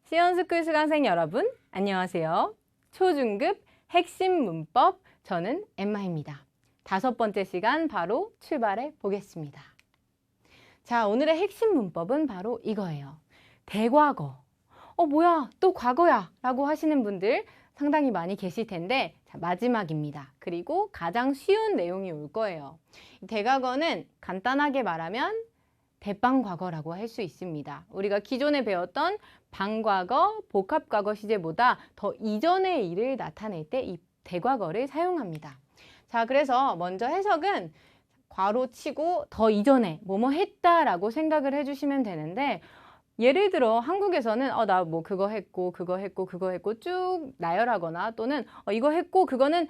시연스쿨 수강생 여러분, 안녕하세요. 초중급 핵심 문법, 저는 엠마입니다. 5번째 시간 바로 출발해 보겠습니다. 자, 오늘의 핵심 문법은 바로 이거예요. 대과거. 뭐야, 또 과거야 라고 하시는 분들 상당히 많이 계실 텐데, 자, 마지막입니다. 그리고 가장 쉬운 내용이 올 거예요. 대과거는 간단하게 말하면 대빵과거라고 할 수 있습니다. 우리가 기존에 배웠던 방과거, 복합과거 시제보다 더 이전의 일을 나타낼 때 이 대과거를 사용합니다. 자, 그래서 먼저 해석은 괄호 치고 더 이전에 뭐뭐 했다라고 생각을 해주시면 되는데, 예를 들어 한국에서는 나 뭐 그거 했고 그거 했고 그거 했고 쭉 나열하거나 또는 이거 했고 그거는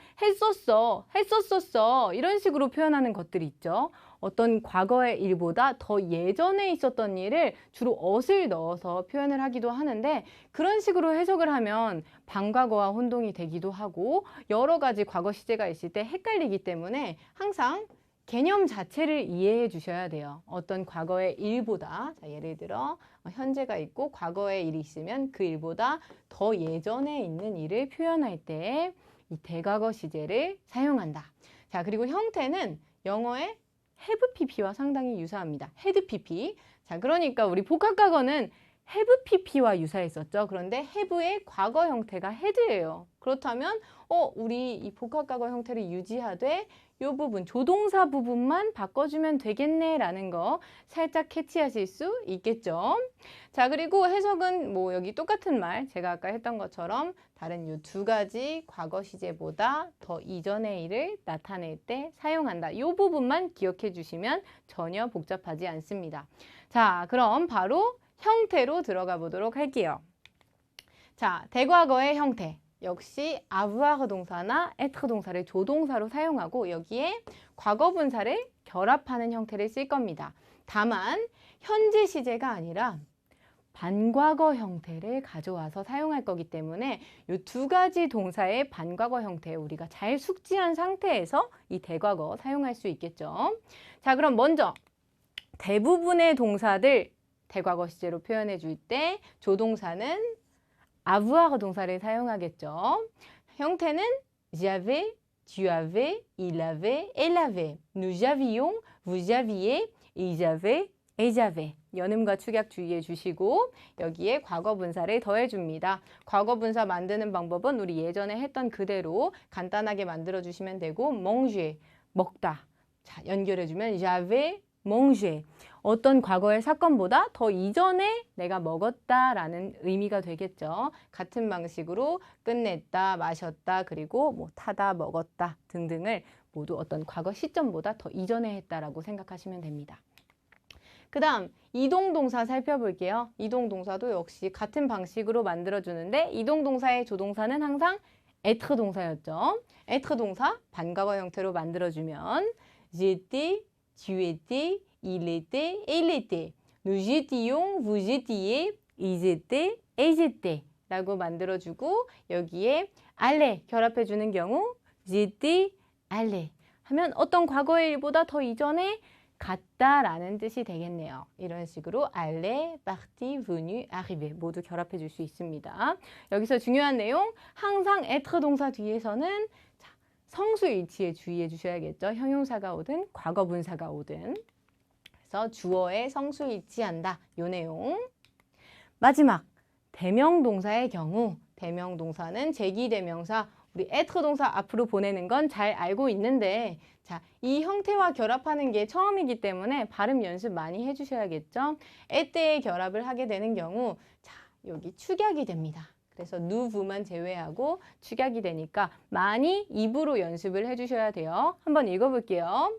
했었었어 이런 식으로 표현하는 것들이 있죠. 어떤 과거의 일보다 더 예전에 있었던 일을 주로 엇을 넣어서 표현을 하기도 하는데, 그런 식으로 해석을 하면 반과거와 혼동이 되기도 하고 여러 가지 과거 시제가 있을 때 헷갈리기 때문에 항상 개념 자체를 이해해 주셔야 돼요. 어떤 과거의 일보다, 자, 예를 들어 현재가 있고 과거의 일이 있으면 그 일보다 더 예전에 있는 일을 표현할 때 이 대과거 시제를 사용한다. 자, 그리고 형태는 영어의 have pp와 상당히 유사합니다. had pp. 자, 그러니까 우리 복합과거는 have pp와 유사했었죠. 그런데 have의 과거 형태가 had예요. 그렇다면 우리 이 복합과거 형태를 유지하되 이 부분, 조동사 부분만 바꿔주면 되겠네 라는 거 살짝 캐치하실 수 있겠죠. 자, 그리고 해석은 뭐 여기 똑같은 말, 제가 아까 했던 것처럼 다른 이 두 가지 과거 시제보다 더 이전의 일을 나타낼 때 사용한다. 이 부분만 기억해 주시면 전혀 복잡하지 않습니다. 자, 그럼 바로 형태로 들어가 보도록 할게요. 자, 대과거의 형태. 역시 avoir 동사나 être 동사를 조동사로 사용하고 여기에 과거 분사를 결합하는 형태를 쓸 겁니다. 다만 현재 시제가 아니라 반과거 형태를 가져와서 사용할 거기 때문에 이 두 가지 동사의 반과거 형태 우리가 잘 숙지한 상태에서 이 대과거 사용할 수 있겠죠. 자, 그럼 먼저 대부분의 동사들 대과거 시제로 표현해 줄 때 조동사는 avoir 동사를 사용하겠죠. 형태는 j'avais, tu avais, il avait, elle avait. nous avions, vous aviez, ils avaient, elles avaient. 연음과 축약 주의해 주시고 여기에 과거 분사를 더해 줍니다. 과거 분사 만드는 방법은 우리 예전에 했던 그대로 간단하게 만들어 주시면 되고 manger, 먹다. 자, 연결해 주면 j'avais mangé. 어떤 과거의 사건보다 더 이전에 내가 먹었다라는 의미가 되겠죠. 같은 방식으로 끝냈다, 마셨다, 그리고 뭐 타다, 먹었다 등등을 모두 어떤 과거 시점보다 더 이전에 했다라고 생각하시면 됩니다. 그 다음 이동동사 살펴볼게요. 이동동사도 역시 같은 방식으로 만들어주는데 이동동사의 조동사는 항상 être 동사였죠. être 동사 반과거 형태로 만들어주면 j'étais, tu étais, il était, elle était. nous étions, vous étiez, ils étaient, elles étaient 라고 만들어주고 여기에 aller 결합해주는 경우 j'étais, aller 하면 어떤 과거의 일보다 더 이전에 갔다라는 뜻이 되겠네요. 이런 식으로 aller, parti, venu, arrivé 모두 결합해 줄 수 있습니다. 여기서 중요한 내용, 항상 être 동사 뒤에서는 자, 성수일치에 주의해 주셔야겠죠. 형용사가 오든 과거 분사가 오든. 그래서 주어에 성수일치한다. 이 내용. 마지막, 대명동사의 경우 대명동사는 제기대명사 우리 être 동사 앞으로 보내는 건 잘 알고 있는데 자, 이 형태와 결합하는 게 처음이기 때문에 발음 연습 많이 해주셔야겠죠. 에때에 결합을 하게 되는 경우 자, 여기 축약이 됩니다. 그래서 nous, vou만 제외하고 축약이 되니까 많이 입으로 연습을 해주셔야 돼요. 한번 읽어볼게요.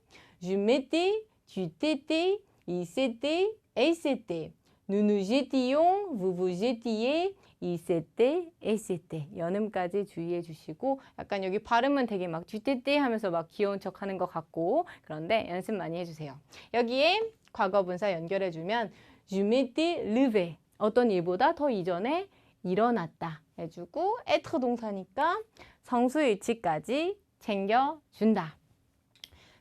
Je m'étais, tu t'étais, il s'était, elle s'était. nous nous étions, vous vous étiez, il s'était, elle s'était. 연음까지 주의해 주시고 약간 여기 발음은 되게 막 쥐떼떼 하면서 막 귀여운 척 하는 것 같고 그런데 연습 많이 해주세요. 여기에 과거 분사 연결해 주면 je m'étais levé. 어떤 일보다 더 이전에 일어났다 해주고 être 동사니까 성수일치까지 챙겨준다.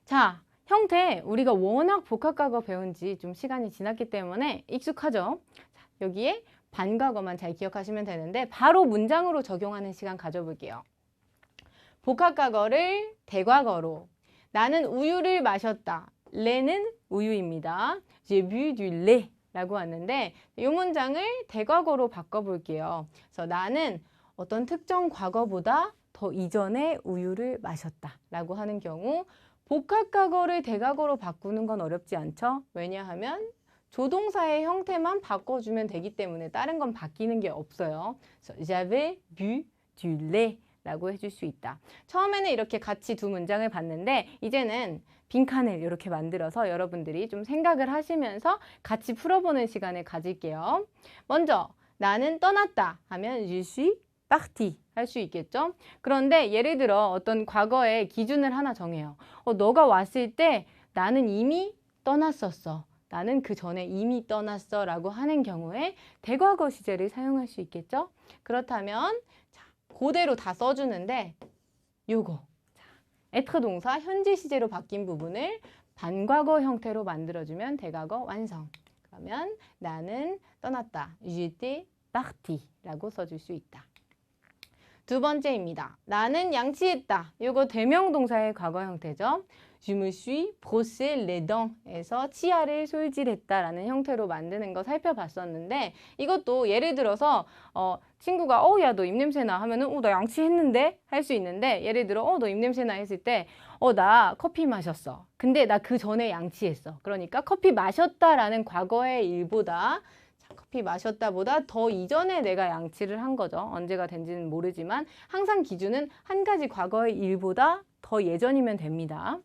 자, 형태 우리가 워낙 복합과거 배운 지 좀 시간이 지났기 때문에 익숙하죠? 자, 여기에 반과거만 잘 기억하시면 되는데 바로 문장으로 적용하는 시간 가져볼게요. 복합과거를 대과거로 나는 우유를 마셨다. 레는 우유입니다. J'ai bu du lait 라고 왔는데 이 문장을 대과거로 바꿔볼게요. 그래서 나는 어떤 특정 과거보다 더 이전에 우유를 마셨다 라고 하는 경우 복합과거를 대과거로 바꾸는 건 어렵지 않죠? 왜냐하면 조동사의 형태만 바꿔주면 되기 때문에 다른 건 바뀌는 게 없어요. 그래서 J'avais bu du lait 라고 해줄 수 있다. 처음에는 이렇게 같이 두 문장을 봤는데 이제는 빈칸을 이렇게 만들어서 여러분들이 좀 생각을 하시면서 같이 풀어보는 시간을 가질게요. 먼저 나는 떠났다 하면 Je suis parti 할 수 있겠죠? 그런데 예를 들어 어떤 과거의 기준을 하나 정해요. 너가 왔을 때 나는 이미 떠났었어. 나는 그 전에 이미 떠났어 라고 하는 경우에 대과거 시제를 사용할 수 있겠죠? 그렇다면 자, 그대로 다 써주는데 요거 être 동사 현재 시제로 바뀐 부분을 반과거 형태로 만들어주면 대과거 완성. 그러면 나는 떠났다. J'étais parti 라고 써줄 수 있다. 두 번째입니다. 나는 양치했다. 이거 대명동사의 과거 형태죠. Je me suis brossé les dents 에서 치아를 솔질했다라는 형태로 만드는 거 살펴봤었는데 이것도 예를 들어서 친구가 야 너 입냄새나 하면은 나 양치했는데 할 수 있는데 예를 들어 너 입냄새나 했을 때 나 커피 마셨어. 근데 나 그 전에 양치했어. 그러니까 커피 마셨다라는 과거의 일보다 커피 마셨다보다 더 이전에 내가 양치를 한 거죠. 언제가 된지는 모르지만 항상 기준은 한 가지 과거의 일보다 더 예전이면 됩니다.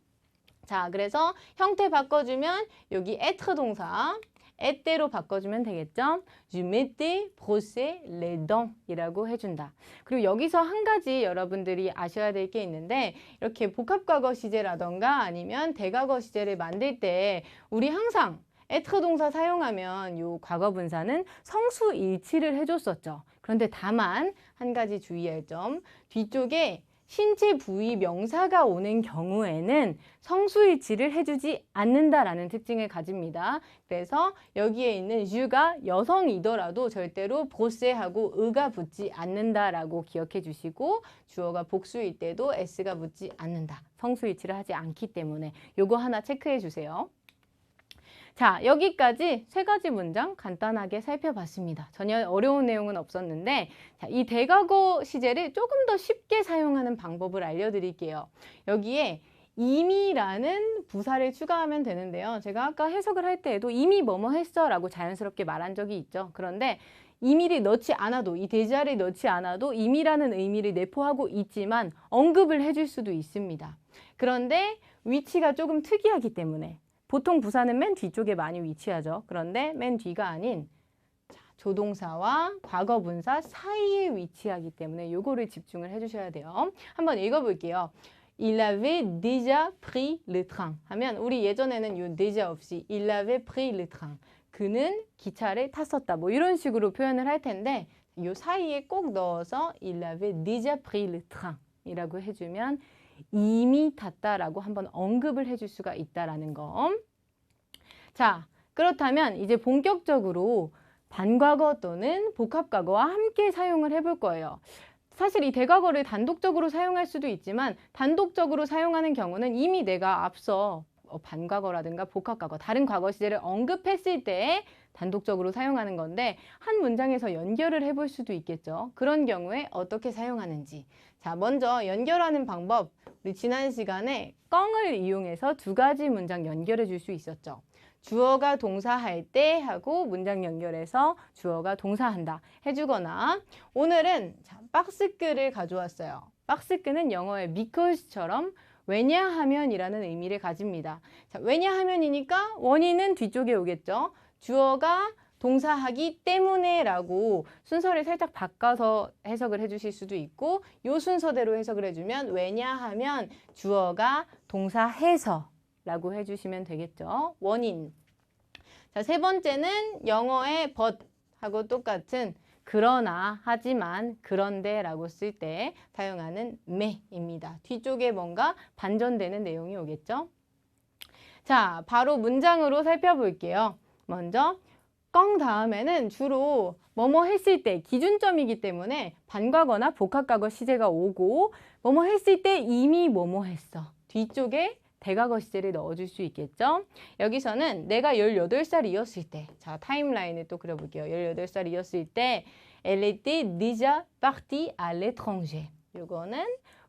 자, 그래서 형태 바꿔주면 여기 être 동사 et대로 바꿔주면 되겠죠. Je m'étais brossé les dents 이라고 해준다. 그리고 여기서 한 가지 여러분들이 아셔야 될 게 있는데 이렇게 복합과거 시제라던가 아니면 대과거 시제를 만들 때 우리 항상 être 동사 사용하면 요 과거 분사는 성수 일치를 해줬었죠. 그런데 다만 한 가지 주의할 점, 뒤쪽에 신체 부위 명사가 오는 경우에는 성수 일치를 해주지 않는다라는 특징을 가집니다. 그래서 여기에 있는 주가 여성이더라도 절대로 보세하고 의가 붙지 않는다라고 기억해 주시고 주어가 복수일 때도 s가 붙지 않는다. 성수 일치를 하지 않기 때문에 요거 하나 체크해 주세요. 자, 여기까지 세 가지 문장 간단하게 살펴봤습니다. 전혀 어려운 내용은 없었는데 자, 이 대과거 시제를 조금 더 쉽게 사용하는 방법을 알려드릴게요. 여기에 이미라는 부사를 추가하면 되는데요. 제가 아까 해석을 할 때에도 이미 뭐뭐 했어 라고 자연스럽게 말한 적이 있죠. 그런데 이미를 넣지 않아도 이 대자를 넣지 않아도 이미라는 의미를 내포하고 있지만 언급을 해줄 수도 있습니다. 그런데 위치가 조금 특이하기 때문에 보통 부사는 맨 뒤쪽에 많이 위치하죠. 그런데 맨 뒤가 아닌 조동사와 과거 분사 사이에 위치하기 때문에 요거를 집중을 해주셔야 돼요. 한번 읽어볼게요. Il avait déjà pris le train 하면 우리 예전에는 요 déjà 없이 il avait pris le train 그는 기차를 탔었다 뭐 이런 식으로 표현을 할 텐데 요 사이에 꼭 넣어서 il avait déjà pris le train 이라고 해주면 이미 탔다라고 한번 언급을 해줄 수가 있다라는 거. 자, 그렇다면 이제 본격적으로 반과거 또는 복합과거와 함께 사용을 해볼 거예요. 사실 이 대과거를 단독적으로 사용할 수도 있지만 단독적으로 사용하는 경우는 이미 내가 앞서 반과거라든가 복합과거, 다른 과거 시제를 언급했을 때 단독적으로 사용하는 건데 한 문장에서 연결을 해볼 수도 있겠죠. 그런 경우에 어떻게 사용하는지. 자, 먼저 연결하는 방법. 우리 지난 시간에 껑을 이용해서 두 가지 문장 연결해 줄 수 있었죠. 주어가 동사할 때 하고 문장 연결해서 주어가 동사한다 해주거나 오늘은 박스글을 가져왔어요. 박스글은 영어의 because처럼 왜냐하면 이라는 의미를 가집니다. 자, 왜냐하면이니까 원인은 뒤쪽에 오겠죠. 주어가 동사하기 때문에 라고 순서를 살짝 바꿔서 해석을 해주실 수도 있고 요 순서대로 해석을 해주면 왜냐하면 주어가 동사해서 라고 해주시면 되겠죠. 원인. 자, 세 번째는 영어의 but 하고 똑같은 그러나, 하지만, 그런데 라고 쓸 때 사용하는 매입니다. 뒤쪽에 뭔가 반전되는 내용이 오겠죠. 자, 바로 문장으로 살펴볼게요. 먼저 껑 다음에는 주로 뭐뭐 했을 때 기준점이기 때문에 반과거나 복합과거 시제가 오고 뭐뭐 했을 때 이미 뭐뭐 했어. 뒤쪽에 대과거 시제를 넣어줄 수 있겠죠. 여기서는 내가 18살이었을 때, 자 타임라인을 또 그려볼게요. 18살이었을 때 Elle était déjà partie à l'étranger. 이거는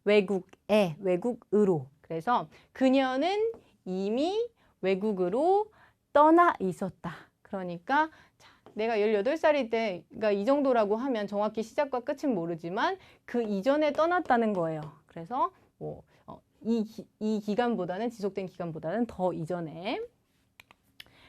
외국에, 외국으로. 그래서 그녀는 이미 외국으로 떠나 있었다. 그러니까 자, 내가 18살일 때가 이 정도라고 하면 정확히 시작과 끝은 모르지만 그 이전에 떠났다는 거예요. 그래서 뭐 이 기간보다는 지속된 기간보다는 더 이전에.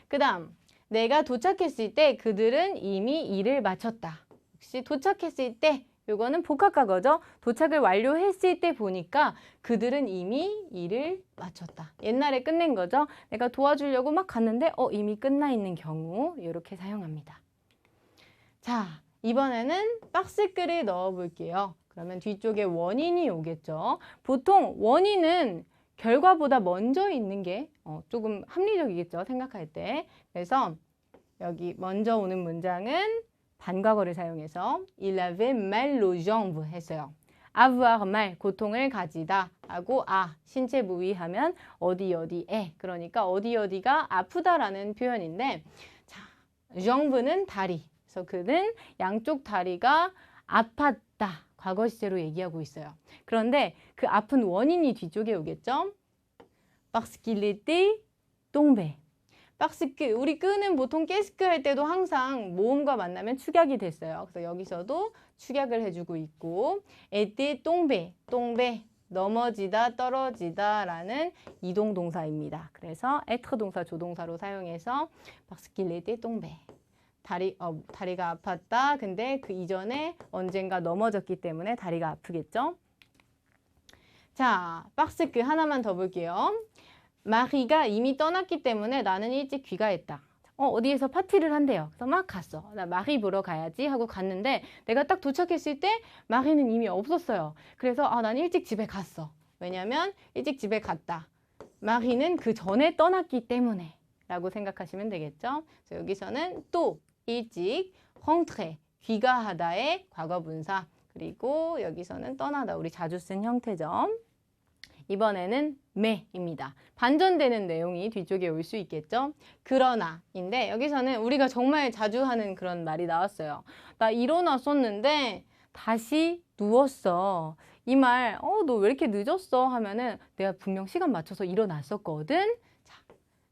그 다음 내가 도착했을 때 그들은 이미 일을 마쳤다. 역시 도착했을 때 요거는 복합과거죠. 도착을 완료했을 때 보니까 그들은 이미 일을 마쳤다. 옛날에 끝낸 거죠. 내가 도와주려고 막 갔는데 이미 끝나 있는 경우 이렇게 사용합니다. 자, 이번에는 박스글을 넣어 볼게요. 그러면 뒤쪽에 원인이 오겠죠. 보통 원인은 결과보다 먼저 있는 게 조금 합리적이겠죠. 생각할 때. 그래서 여기 먼저 오는 문장은 반과거를 사용해서 Il avait mal aux jambes 했어요. avoir mal, 고통을 가지다 하고 신체 부위 하면 어디에. 그러니까 어디가 아프다라는 표현인데 자, jambe는 다리. 그래서 그는 양쪽 다리가 아팠다. 과거 시제로 얘기하고 있어요. 그런데 그 아픈 원인이 뒤쪽에 오겠죠. Parce qu'il était tombé. 박스크, 우리 끄는 보통 깨스크 할 때도 항상 모음과 만나면 축약이 됐어요. 그래서 여기서도 축약을 해주고 있고 에때 똥배, 넘어지다, 떨어지다 라는 이동 동사입니다. 그래서 être 동사 조동사로 사용해서 박스킬 에때 똥배. 다리가 아팠다. 근데 그 이전에 언젠가 넘어졌기 때문에 다리가 아프겠죠. 자, 박스크 하나만 더 볼게요. 마리가 이미 떠났기 때문에 나는 일찍 귀가했다. 어디에서 파티를 한대요. 그래서 막 갔어. 나 마리 보러 가야지 하고 갔는데 내가 딱 도착했을 때 마리는 이미 없었어요. 그래서 난 일찍 집에 갔어. 왜냐면 일찍 집에 갔다. 마리는 그 전에 떠났기 때문에 라고 생각하시면 되겠죠. 그래서 여기서는 또 일찍 rentré, 귀가하다의 과거분사. 그리고 여기서는 떠나다. 우리 자주 쓴 형태죠. 이번에는 매입니다. 반전되는 내용이 뒤쪽에 올 수 있겠죠. 그러나인데 여기서는 우리가 정말 자주 하는 그런 말이 나왔어요. 나 일어났었는데 다시 누웠어. 이 말, 너 왜 이렇게 늦었어? 하면은 내가 분명 시간 맞춰서 일어났었거든. 자,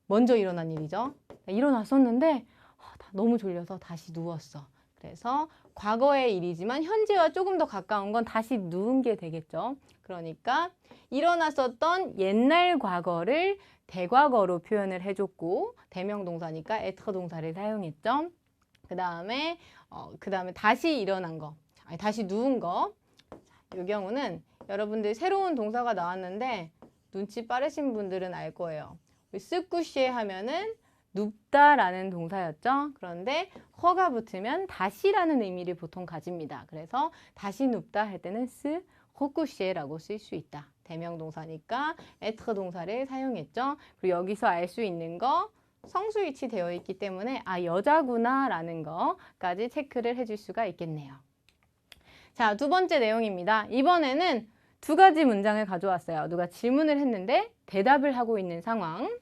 먼저 일어난 일이죠. 일어났었는데 너무 졸려서 다시 누웠어. 그래서 과거의 일이지만 현재와 조금 더 가까운 건 다시 누운 게 되겠죠. 그러니까 일어났었던 옛날 과거를 대과거로 표현을 해줬고 대명동사니까 être 동사를 사용했죠. 그 다음에 다시 일어난 거, 다시 누운 거. 이 경우는 여러분들 새로운 동사가 나왔는데 눈치 빠르신 분들은 알 거예요. 스쿠시에 하면은 눕다라는 동사였죠. 그런데 허가 붙으면 다시라는 의미를 보통 가집니다. 그래서 다시 눕다 할 때는 스 호쿠시에라고 쓸 수 있다. 대명동사니까 être 동사를 사용했죠. 그리고 여기서 알 수 있는 거 성수일치 되어 있기 때문에 여자구나 라는 거까지 체크를 해줄 수가 있겠네요. 자, 두 번째 내용입니다. 이번에는 두 가지 문장을 가져왔어요. 누가 질문을 했는데 대답을 하고 있는 상황.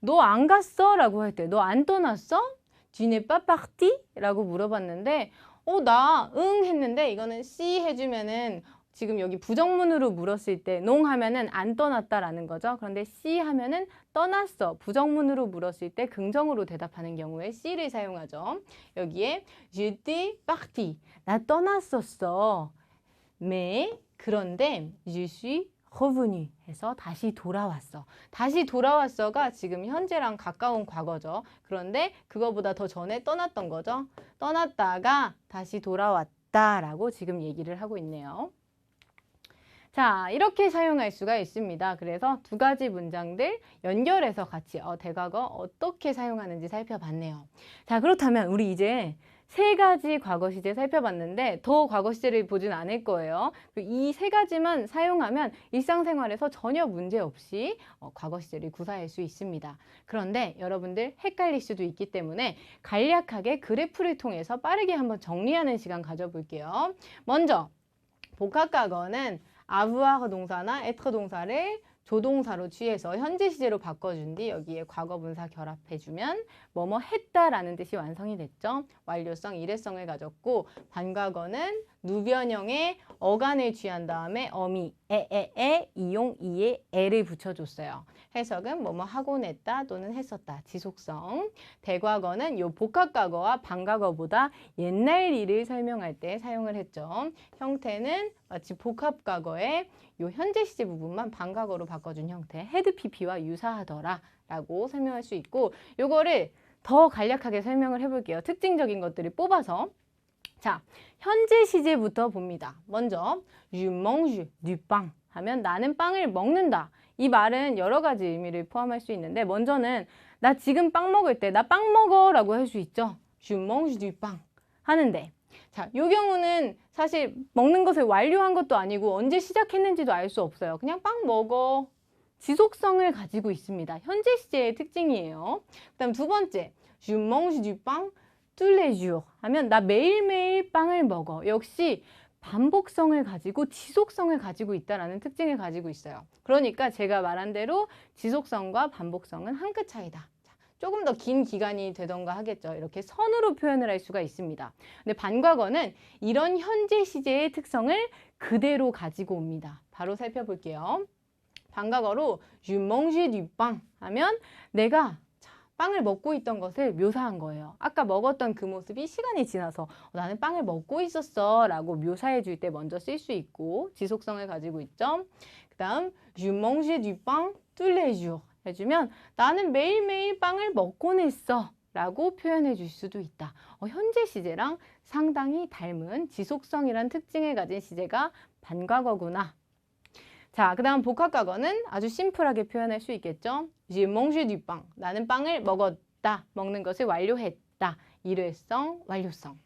너 안 갔어? 라고 할 때 너 안 떠났어? Tu n'es pas parti? 라고 물어봤는데 나 응 했는데 이거는 si 해주면은 지금 여기 부정문으로 물었을 때 농 하면은 안 떠났다라는 거죠. 그런데 si 하면은 떠났어. 부정문으로 물었을 때 긍정으로 대답하는 경우에 si를 사용하죠. 여기에 j'étais parti. 나 떠났었어. mais 그런데 je suis revenu 해서 다시 돌아왔어. 다시 돌아왔어가 지금 현재랑 가까운 과거죠. 그런데 그거보다 더 전에 떠났던 거죠. 떠났다가 다시 돌아왔다라고 지금 얘기를 하고 있네요. 자, 이렇게 사용할 수가 있습니다. 그래서 두 가지 문장들 연결해서 같이 대과거 어떻게 사용하는지 살펴봤네요. 자, 그렇다면 우리 이제 세 가지 과거 시제 살펴봤는데 더 과거 시제를 보진 않을 거예요. 이 세 가지만 사용하면 일상생활에서 전혀 문제 없이 과거 시제를 구사할 수 있습니다. 그런데 여러분들 헷갈릴 수도 있기 때문에 간략하게 그래프를 통해서 빠르게 한번 정리하는 시간 가져볼게요. 먼저 복합과거는 avoir 동사나 être 동사를 조동사로 취해서 현재 시제로 바꿔준 뒤 여기에 과거분사 결합해주면 뭐뭐 했다라는 뜻이 완성이 됐죠. 완료성, 일회성을 가졌고 반과거는 누변형의 어간을 취한 다음에 어미, 이용, 이에, 에를 붙여줬어요. 해석은 뭐뭐 하곤 했다 또는 했었다, 지속성. 대과거는 요 복합과거와 반과거보다 옛날 일을 설명할 때 사용을 했죠. 형태는 마치 복합과거의 요 현재 시제 부분만 반과거로 바꿔준 형태, had pp와 유사하더라 라고 설명할 수 있고, 요거를 더 간략하게 설명을 해볼게요. 특징적인 것들을 뽑아서. 자, 현재 시제부터 봅니다. 먼저 je mange du pain 하면 나는 빵을 먹는다. 이 말은 여러 가지 의미를 포함할 수 있는데, 먼저는 나 지금 빵 먹을 때 나 빵 먹어 라고 할 수 있죠. je mange du pain 하는데, 자, 이 경우는 사실 먹는 것을 완료한 것도 아니고 언제 시작했는지도 알 수 없어요. 그냥 빵 먹어. 지속성을 가지고 있습니다. 현재 시제의 특징이에요. 그 다음 두 번째, je mange du pain tous les jours 하면 나 매일매일 빵을 먹어. 역시 반복성을 가지고 지속성을 가지고 있다는 특징을 가지고 있어요. 그러니까 제가 말한 대로 지속성과 반복성은 한 끗 차이다. 조금 더 긴 기간이 되던가 하겠죠. 이렇게 선으로 표현을 할 수가 있습니다. 근데 반과거는 이런 현재 시제의 특성을 그대로 가지고 옵니다. 바로 살펴볼게요. 반과거로 je mange du pain 하면 내가 빵을 먹고 있던 것을 묘사한 거예요. 아까 먹었던 그 모습이 시간이 지나서 나는 빵을 먹고 있었어 라고 묘사해 줄 때 먼저 쓸 수 있고 지속성을 가지고 있죠. 그 다음 je mange du pain tous les jours 해주면 나는 매일매일 빵을 먹곤 했어 라고 표현해 줄 수도 있다. 현재 시제랑 상당히 닮은 지속성이란 특징을 가진 시제가 반과거구나. 자, 그 다음 복합과거는 아주 심플하게 표현할 수 있겠죠. Je mange du pain. 나는 빵을 먹었다. 먹는 것을 완료했다. 일회성, 완료성.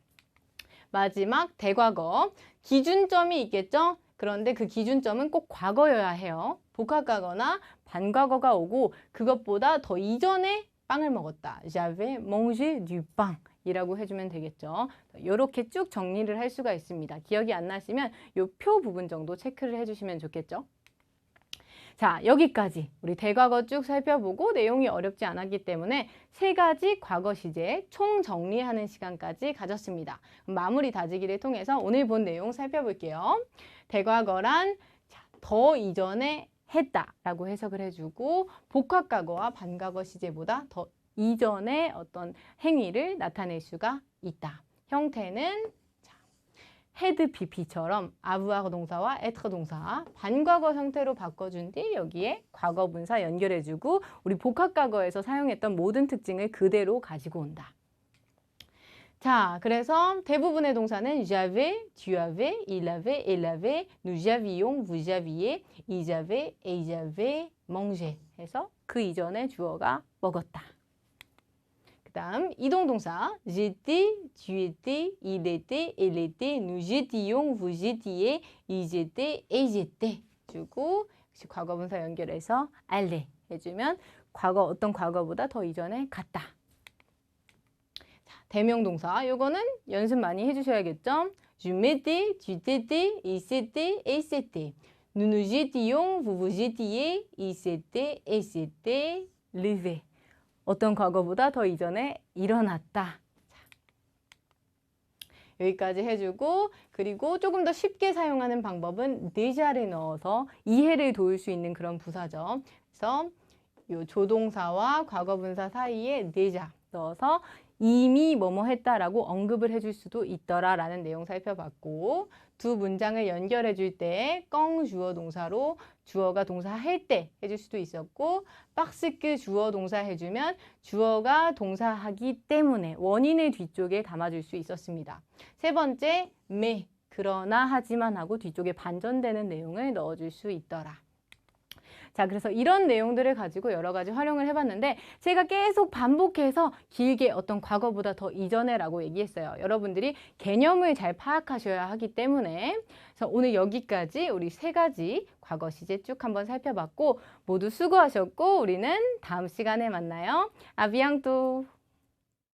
마지막 대과거. 기준점이 있겠죠. 그런데 그 기준점은 꼭 과거여야 해요. 복합과거나 반과거가 오고 그것보다 더 이전에 빵을 먹었다. J'avais mangé du pain. 이라고 해주면 되겠죠. 이렇게 쭉 정리를 할 수가 있습니다. 기억이 안 나시면 이 표 부분 정도 체크를 해주시면 좋겠죠. 자, 여기까지 우리 대과거 쭉 살펴보고 내용이 어렵지 않았기 때문에 세 가지 과거 시제 총 정리하는 시간까지 가졌습니다. 마무리 다지기를 통해서 오늘 본 내용 살펴볼게요. 대과거란 더 이전에 했다라고 해석을 해주고 복합과거와 반과거 시제보다 더 이전의 어떤 행위를 나타낼 수가 있다. 형태는 had pp처럼 avoir 동사와 être 동사 반과거 형태로 바꿔준 뒤 여기에 과거분사 연결해주고 우리 복합과거에서 사용했던 모든 특징을 그대로 가지고 온다. 자, 그래서 대부분의 동사는 j'avais, tu avais, il avait, elle avait, nous avions, vous aviez, ils avaient, elles avaient mangé 해서 그 이전에 주어가 먹었다. 그 다음 이동동사 j'étais, tu étais, il était, elle était, nous étions, vous étiez, ils étaient, elles étaient 주고 역시 과거분사 연결해서 aller 해주면 어떤 과거보다 더 이전에 갔다. 대명동사, 요거는 연습 많이 해주셔야겠죠? Je m'étais, tu t'étais, il s'était, elle s'était. Nous nous étions, vous vous étiez, il s'était, elle s'était levé. 어떤 과거보다 더 이전에 일어났다. 여기까지 해주고 그리고 조금 더 쉽게 사용하는 방법은 déja를 넣어서 이해를 도울 수 있는 그런 부사죠. 그래서 요 조동사와 과거분사 사이에 déjà 넣어서 이미 뭐뭐 했다라고 언급을 해줄 수도 있더라 라는 내용 살펴봤고 두 문장을 연결해 줄 때 껑 주어 동사로 주어가 동사 할 때 해줄 수도 있었고 parce que 주어 동사 해주면 주어가 동사하기 때문에 원인을 뒤쪽에 담아줄 수 있었습니다. 세 번째 mais 그러나 하지만 하고 뒤쪽에 반전되는 내용을 넣어줄 수 있더라. 자, 그래서 이런 내용들을 가지고 여러 가지 활용을 해봤는데 제가 계속 반복해서 길게 어떤 과거보다 더 이전에라고 얘기했어요. 여러분들이 개념을 잘 파악하셔야 하기 때문에. 그래서 오늘 여기까지 우리 세 가지 과거 시제 쭉 한번 살펴봤고 모두 수고하셨고 우리는 다음 시간에 만나요. 아비앙또.